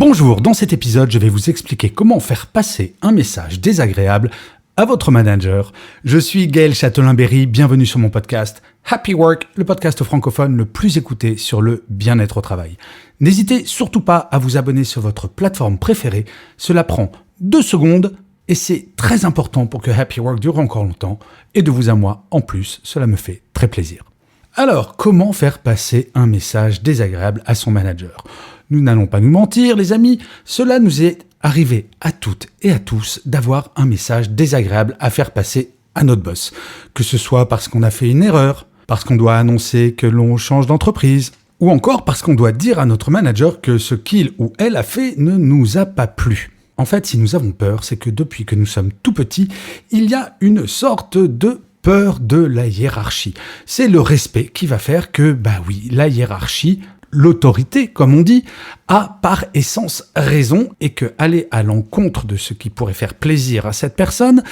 Bonjour, dans cet épisode, je vais vous expliquer comment faire passer un message désagréable à votre manager. Je suis Gaël Châtelain-Berry, bienvenue sur mon podcast Happy Work, le podcast francophone le plus écouté sur le bien-être au travail. N'hésitez surtout pas à vous abonner sur votre plateforme préférée, cela prend 2 secondes et c'est très important pour que Happy Work dure encore longtemps et de vous à moi en plus, cela me fait très plaisir. Alors, comment faire passer un message désagréable à son manager ? Nous n'allons pas nous mentir, les amis, cela nous est arrivé à toutes et à tous d'avoir un message désagréable à faire passer à notre boss. Que ce soit parce qu'on a fait une erreur, parce qu'on doit annoncer que l'on change d'entreprise, ou encore parce qu'on doit dire à notre manager que ce qu'il ou elle a fait ne nous a pas plu. En fait, si nous avons peur, c'est que depuis que nous sommes tout petits, il y a une sorte de peur de la hiérarchie. C'est le respect qui va faire que, la hiérarchie, l'autorité, comme on dit, a par essence raison et que aller à l'encontre de ce qui pourrait faire plaisir à cette personne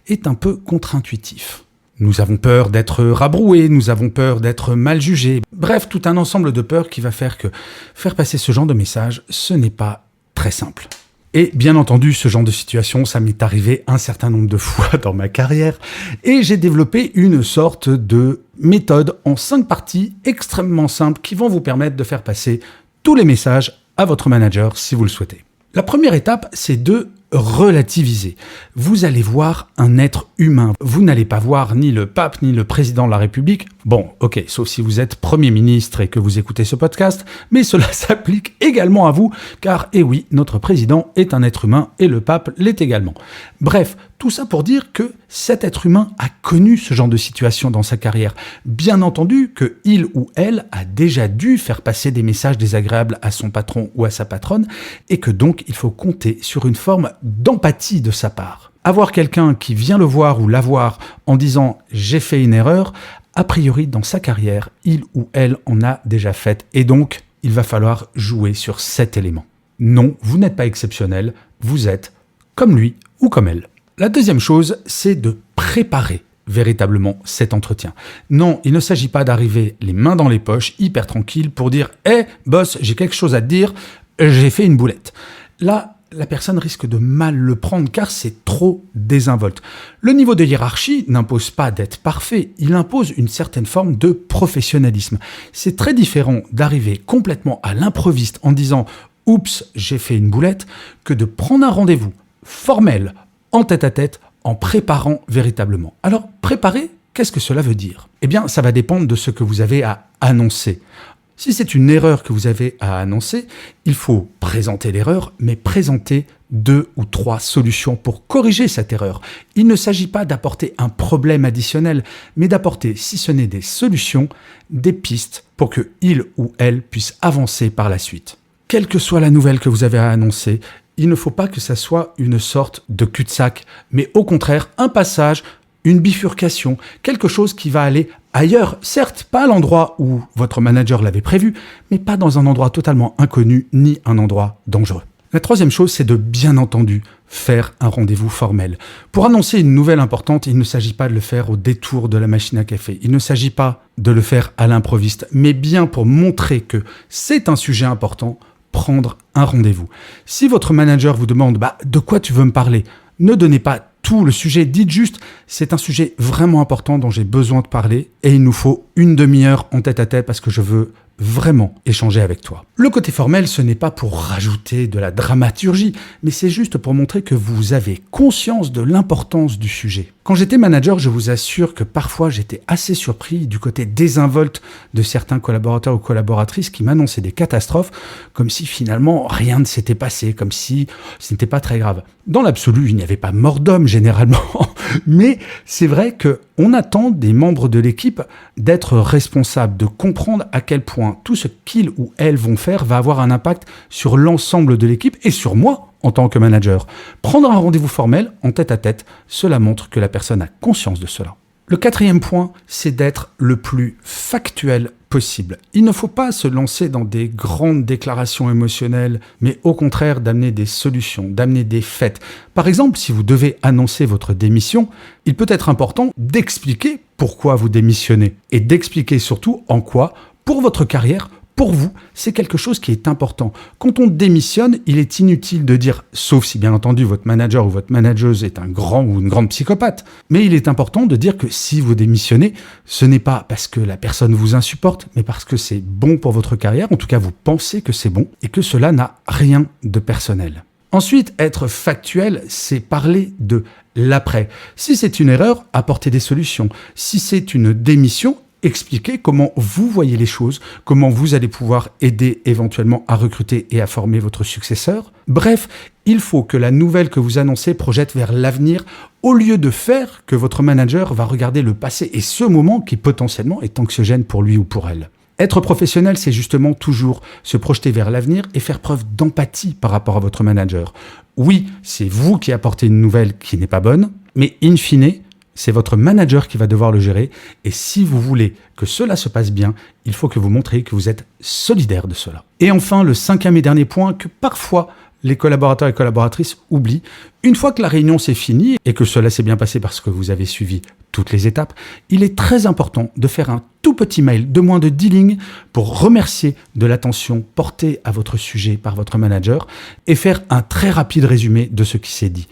est un peu contre-intuitif. Nous avons peur d'être rabroués, nous avons peur d'être mal jugés. Bref, tout un ensemble de peurs qui va faire que faire passer ce genre de message, ce n'est pas très simple. Et bien entendu, ce genre de situation, ça m'est arrivé un certain nombre de fois dans ma carrière et j'ai développé une sorte de méthode en 5 parties extrêmement simples qui vont vous permettre de faire passer tous les messages à votre manager si vous le souhaitez. La première étape, c'est de relativiser. Vous allez voir un être humain. Vous n'allez pas voir ni le pape ni le président de la République. Bon, ok, sauf si vous êtes Premier ministre et que vous écoutez ce podcast, mais cela s'applique également à vous, car, oui, notre président est un être humain et le pape l'est également. Bref, tout ça pour dire que cet être humain a connu ce genre de situation dans sa carrière. Bien entendu que il ou elle a déjà dû faire passer des messages désagréables à son patron ou à sa patronne et que donc il faut compter sur une forme d'empathie de sa part. Avoir quelqu'un qui vient le voir ou la voir en disant « j'ai fait une erreur », a priori dans sa carrière, il ou elle en a déjà fait et donc il va falloir jouer sur cet élément. Non, vous n'êtes pas exceptionnel, vous êtes comme lui ou comme elle. La deuxième chose, c'est de préparer véritablement cet entretien. Non, il ne s'agit pas d'arriver les mains dans les poches, hyper tranquille, pour dire « Hey, boss, j'ai quelque chose à te dire, j'ai fait une boulette ». Là, la personne risque de mal le prendre car c'est trop désinvolte. Le niveau de hiérarchie n'impose pas d'être parfait, il impose une certaine forme de professionnalisme. C'est très différent d'arriver complètement à l'improviste en disant « Oups, j'ai fait une boulette » que de prendre un rendez-vous formel, en tête-à-tête, en préparant véritablement. Alors, préparer, qu'est-ce que cela veut dire ? Eh bien, ça va dépendre de ce que vous avez à annoncer. Si c'est une erreur que vous avez à annoncer, il faut présenter l'erreur, mais présenter 2 ou 3 solutions pour corriger cette erreur. Il ne s'agit pas d'apporter un problème additionnel, mais d'apporter, si ce n'est des solutions, des pistes pour que il ou elle puisse avancer par la suite. Quelle que soit la nouvelle que vous avez à annoncer, il ne faut pas que ça soit une sorte de cul-de-sac, mais au contraire, un passage, une bifurcation, quelque chose qui va aller ailleurs. Certes, pas à l'endroit où votre manager l'avait prévu, mais pas dans un endroit totalement inconnu, ni un endroit dangereux. La troisième chose, c'est de, bien entendu, faire un rendez-vous formel. Pour annoncer une nouvelle importante, il ne s'agit pas de le faire au détour de la machine à café. Il ne s'agit pas de le faire à l'improviste, mais bien pour montrer que c'est un sujet important, prendre un rendez-vous. Si votre manager vous demande « de quoi tu veux me parler ?», ne donnez pas tout le sujet, dites juste « c'est un sujet vraiment important dont j'ai besoin de parler et il nous faut 1 demi-heure en tête-à-tête parce que je veux vraiment échanger avec toi ». Le côté formel, ce n'est pas pour rajouter de la dramaturgie, mais c'est juste pour montrer que vous avez conscience de l'importance du sujet. Quand j'étais manager, je vous assure que parfois j'étais assez surpris du côté désinvolte de certains collaborateurs ou collaboratrices qui m'annonçaient des catastrophes, comme si finalement rien ne s'était passé, comme si ce n'était pas très grave. Dans l'absolu, il n'y avait pas mort d'homme généralement, mais c'est vrai qu'on attend des membres de l'équipe d'être responsables, de comprendre à quel point tout ce qu'ils ou elles vont faire va avoir un impact sur l'ensemble de l'équipe et sur moi en tant que manager. Prendre un rendez-vous formel en tête-à-tête, cela montre que la personne a conscience de cela. Le 4e point, c'est d'être le plus factuel possible. Il ne faut pas se lancer dans des grandes déclarations émotionnelles, mais au contraire d'amener des solutions, d'amener des faits. Par exemple, si vous devez annoncer votre démission, il peut être important d'expliquer pourquoi vous démissionnez et d'expliquer surtout en quoi, pour votre carrière, pour vous, c'est quelque chose qui est important. Quand on démissionne, il est inutile de dire, sauf si bien entendu votre manager ou votre manageuse est un grand ou une grande psychopathe, mais il est important de dire que si vous démissionnez, ce n'est pas parce que la personne vous insupporte, mais parce que c'est bon pour votre carrière, en tout cas vous pensez que c'est bon, et que cela n'a rien de personnel. Ensuite, être factuel, c'est parler de l'après. Si c'est une erreur, apporter des solutions. Si c'est une démission, expliquer comment vous voyez les choses, comment vous allez pouvoir aider éventuellement à recruter et à former votre successeur. Bref, il faut que la nouvelle que vous annoncez projette vers l'avenir au lieu de faire que votre manager va regarder le passé et ce moment qui potentiellement est anxiogène pour lui ou pour elle. Être professionnel, c'est justement toujours se projeter vers l'avenir et faire preuve d'empathie par rapport à votre manager. Oui, c'est vous qui apportez une nouvelle qui n'est pas bonne, mais in fine, c'est votre manager qui va devoir le gérer. Et si vous voulez que cela se passe bien, il faut que vous montriez que vous êtes solidaire de cela. Et enfin, le 5e et dernier point que parfois les collaborateurs et collaboratrices oublient, une fois que la réunion s'est finie et que cela s'est bien passé parce que vous avez suivi toutes les étapes, il est très important de faire un tout petit mail de moins de 10 lignes pour remercier de l'attention portée à votre sujet par votre manager et faire un très rapide résumé de ce qui s'est dit.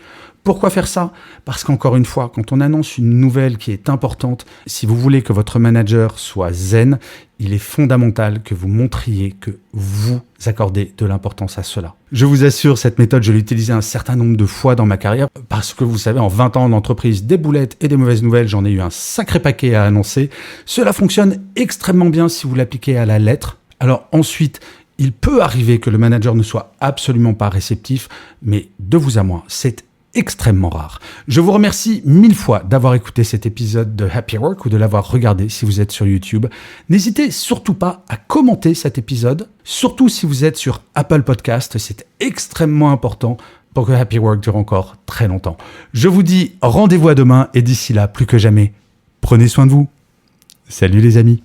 Pourquoi faire ça ? Parce qu'encore une fois, quand on annonce une nouvelle qui est importante, si vous voulez que votre manager soit zen, il est fondamental que vous montriez que vous accordez de l'importance à cela. Je vous assure, cette méthode, je l'ai utilisée un certain nombre de fois dans ma carrière parce que vous savez, en 20 ans d'entreprise, des boulettes et des mauvaises nouvelles, j'en ai eu un sacré paquet à annoncer. Cela fonctionne extrêmement bien si vous l'appliquez à la lettre. Alors ensuite, il peut arriver que le manager ne soit absolument pas réceptif, mais de vous à moi, c'est extrêmement rare. Je vous remercie 1000 fois d'avoir écouté cet épisode de Happy Work ou de l'avoir regardé si vous êtes sur YouTube. N'hésitez surtout pas à commenter cet épisode, surtout si vous êtes sur Apple Podcast. C'est extrêmement important pour que Happy Work dure encore très longtemps. Je vous dis rendez-vous à demain et d'ici là, plus que jamais, prenez soin de vous. Salut les amis.